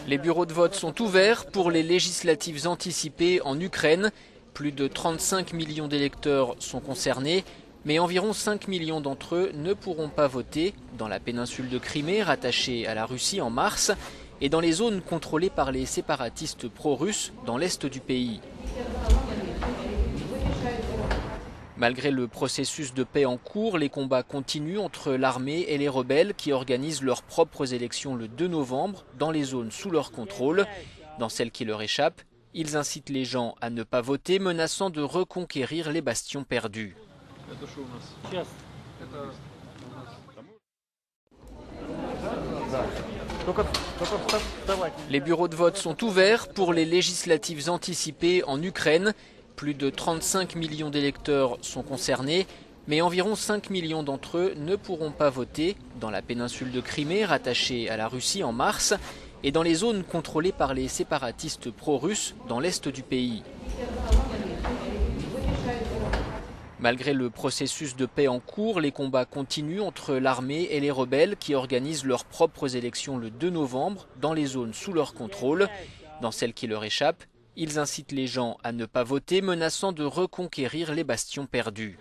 Les bureaux de vote sont ouverts pour les législatives anticipées en Ukraine. Plus de 35 millions d'électeurs sont concernés, mais environ 5 millions d'entre eux ne pourront pas voter dans la péninsule de Crimée, rattachée à la Russie en mars, et dans les zones contrôlées par les séparatistes pro-russes dans l'est du pays. Malgré le processus de paix en cours, les combats continuent entre l'armée et les rebelles qui organisent leurs propres élections le 2 novembre dans les zones sous leur contrôle. Dans celles qui leur échappent, ils incitent les gens à ne pas voter, menaçant de reconquérir les bastions perdus. Les bureaux de vote sont ouverts pour les législatives anticipées en Ukraine. Plus de 35 millions d'électeurs sont concernés, mais environ 5 millions d'entre eux ne pourront pas voter dans la péninsule de Crimée, rattachée à la Russie en mars, et dans les zones contrôlées par les séparatistes pro-russes dans l'est du pays. Malgré le processus de paix en cours, les combats continuent entre l'armée et les rebelles qui organisent leurs propres élections le 2 novembre dans les zones sous leur contrôle. Dans celles qui leur échappent, ils incitent les gens à ne pas voter, menaçant de reconquérir les bastions perdus.